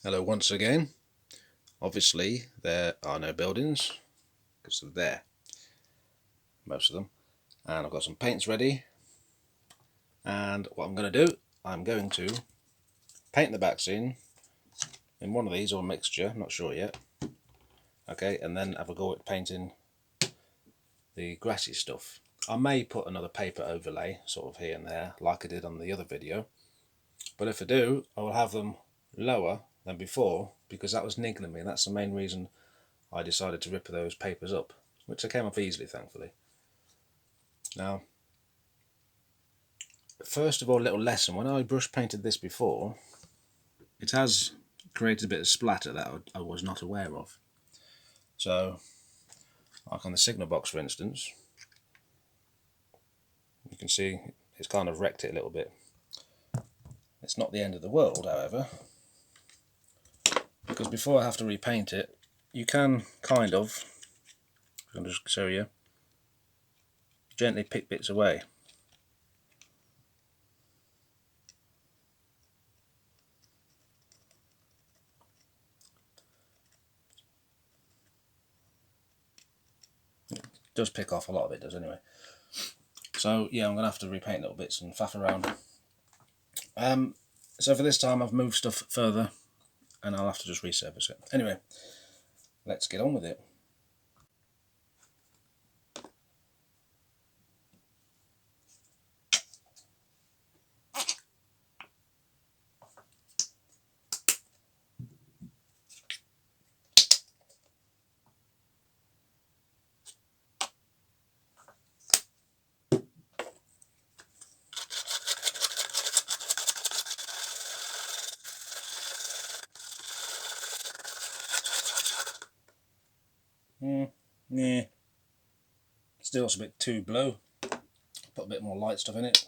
Hello once again. Obviously there are no buildings because they're there, most of them, and I've got some paints ready, and what I'm going to do, I'm going to paint the back scene in one of these or a mixture, not sure yet. Okay, and then have a go at painting the grassy stuff. I may put another paper overlay sort of here and there like I did on the other video, but if I do, I will have them lower than before because that was niggling me, and that's the main reason I decided to rip those papers up, which I came off easily, thankfully. Now, first of all, a little lesson. When I brush painted this before, it has created a bit of splatter that I was not aware of. So, like on the signal box, for instance, you can see it's kind of wrecked it a little bit. It's not the end of the world, however, because before I have to repaint it, you can kind of, I'll just show you, gently pick bits away. It does pick off, a lot of it does anyway. So yeah, I'm going to have to repaint little bits and faff around. So for this time I've moved stuff further and I'll have to just resurface it. Anyway, let's get on with it. Yeah, still it's a bit too blue. Put a bit more light stuff in it.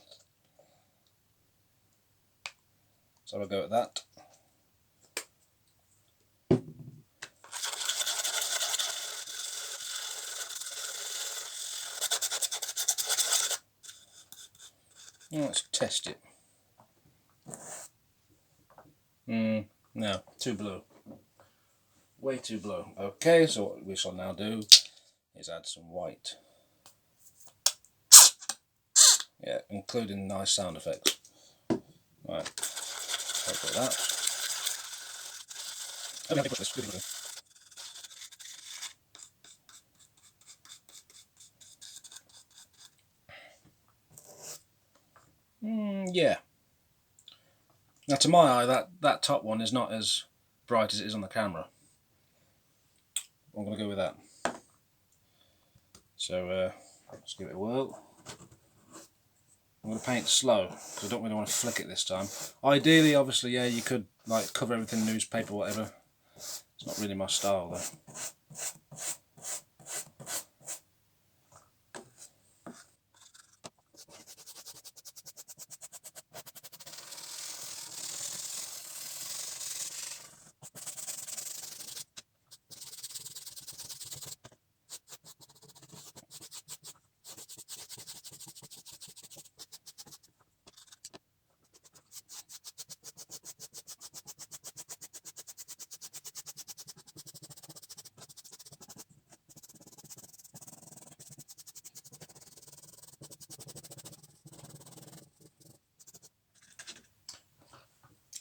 So I'll go at that. Let's test it. No, too blue. Way too blue. Okay, so what we shall now do is add some white. Yeah, including nice sound effects. Right, so I've got that. Oh, yeah, push this. Yeah. Now to my eye, that top one is not as bright as it is on the camera. I'm going to go with that. So let's give it a whirl. I'm going to paint slow because I don't really want to flick it this time. Ideally, obviously, yeah, you could like cover everything in newspaper or whatever. It's not really my style though.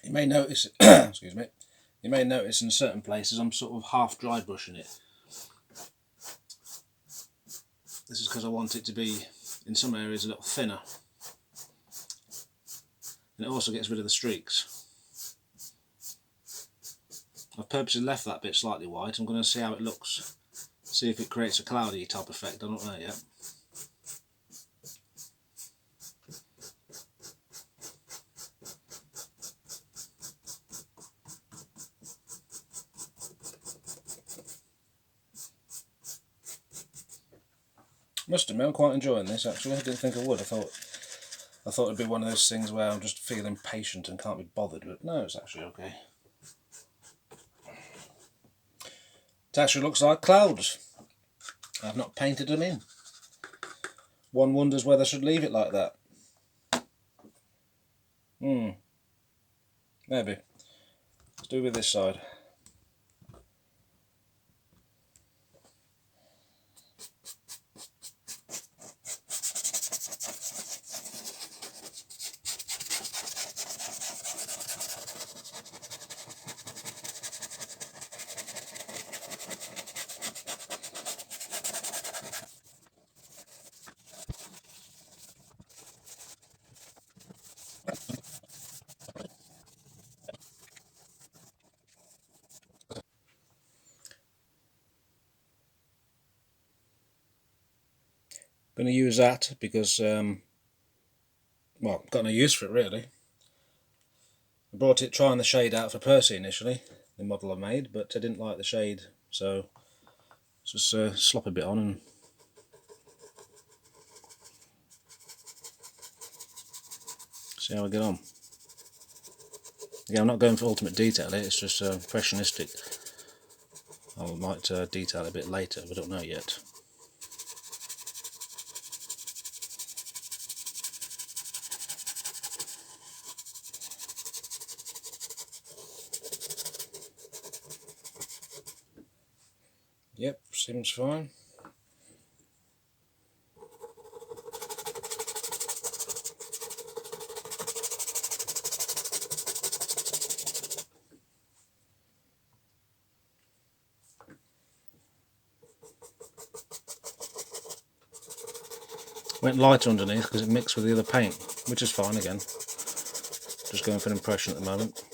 You may notice, excuse me, you may notice in certain places I'm sort of half dry brushing it. This is because I want it to be, in some areas, a little thinner. And it also gets rid of the streaks. I've purposely left that bit slightly white. I'm going to see how it looks. See if it creates a cloudy type effect. I don't know yet. Must admit, I'm quite enjoying this actually. I didn't think I would. I thought it'd be one of those things where I'm just feeling patient and can't be bothered, but no, it's actually okay. It actually looks like clouds. I've not painted them in. One wonders whether I should leave it like that. Maybe. Let's do with this side. I'm going to use that because, well, I've got no use for it really. I brought it trying the shade out for Percy initially, the model I made, but I didn't like the shade, so just slop a bit on and see how we get on. Again, I'm not going for ultimate detail here, it's just impressionistic. I might detail it a bit later, we don't know yet. Yep, seems fine. Went lighter underneath because it mixed with the other paint, which is fine again. Just going for an impression at the moment.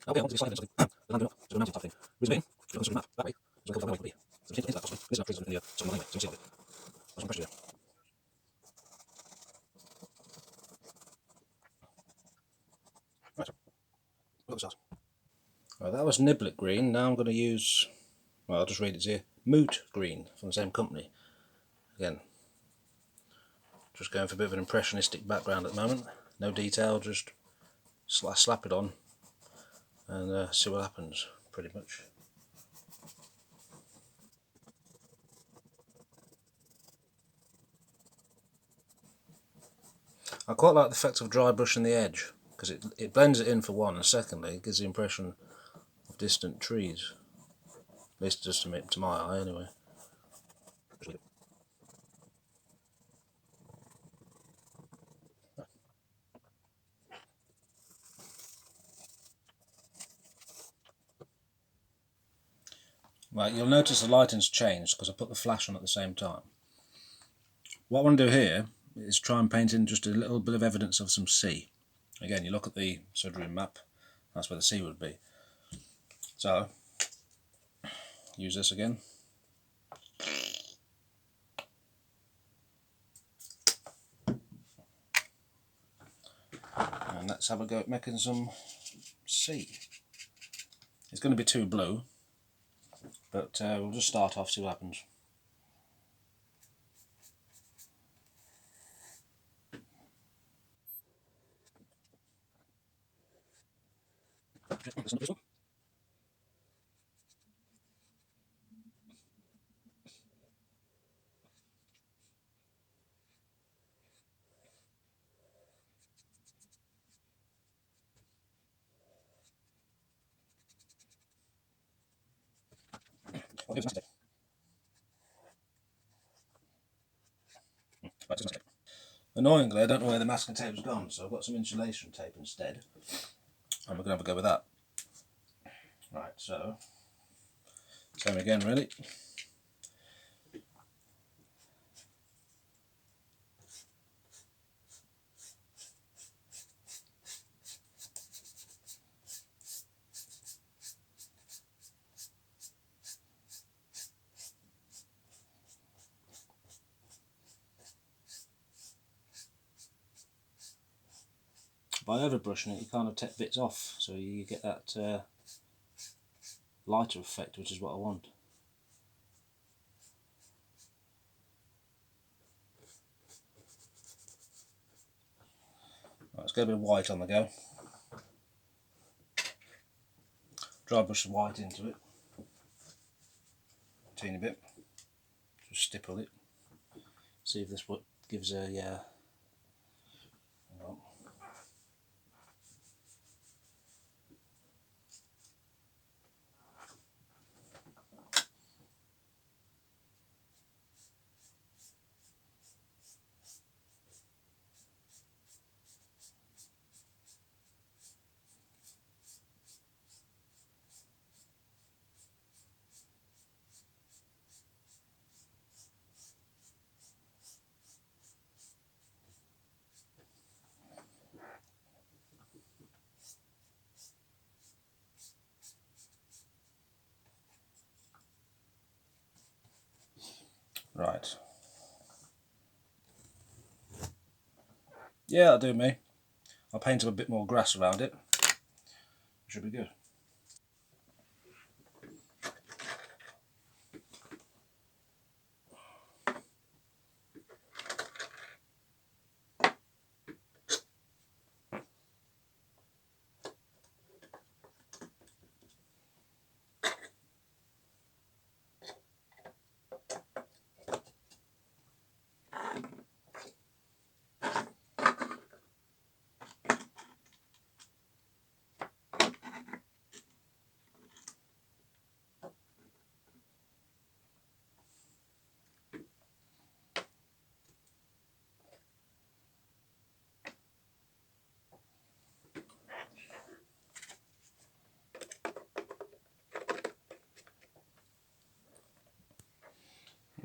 Okay, I want to be slightly something. The land up, so a mountain type thing. Reason being, if you look on the map that way, there's a couple of way so we can that possibly. This is not freezing in the something anyway, so we see it. There's some pressure there. Right, look at the stars. Right, that was Niblet green. Now I'm going to use, well, I'll just read it here. Moot green from the same company. Again, just going for a bit of an impressionistic background at the moment. No detail, just slap it on and see what happens, pretty much. I quite like the effect of dry brushing the edge, because it blends it in for one, and secondly it gives the impression of distant trees. At least just to my eye anyway. Right, you'll notice the lighting's changed because I put the flash on at the same time. What I want to do here is try and paint in just a little bit of evidence of some sea. Again, you look at the Sooooo map, that's where the sea would be. So, use this again. And let's have a go at making some sea. It's going to be too blue, but we'll just start off, see what happens. This one. Annoyingly, I don't know where the masking tape's gone, so I've got some insulation tape instead, and we're going to have a go with that. Right, so, same again really. by overbrushing it you kind of take bits off, so you get that lighter effect, which is what I want. Right, let's get a bit of white on the go. Dry brush some white into it, a teeny bit, just stipple it, see if this what gives a right. Yeah, that'll do me. I'll paint a bit more grass around it. Should be good.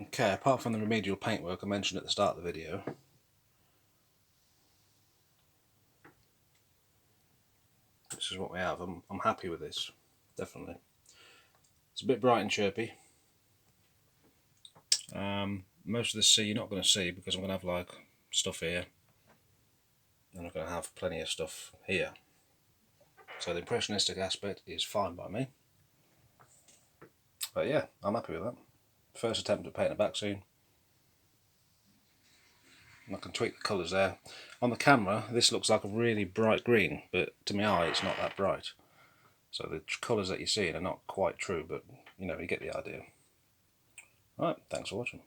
Okay, apart from the remedial paintwork I mentioned at the start of the video, this is what we have. I'm happy with this, definitely. It's a bit bright and chirpy. Most of the sea you're not going to see because I'm going to have like stuff here, and I'm going to have plenty of stuff here. So the impressionistic aspect is fine by me. But yeah, I'm happy with that. First attempt at painting a backscene. I can tweak the colours there. On the camera this looks like a really bright green, but to my eye it's not that bright. So the colours that you're seeing are not quite true, but you know, you get the idea. Alright, thanks for watching.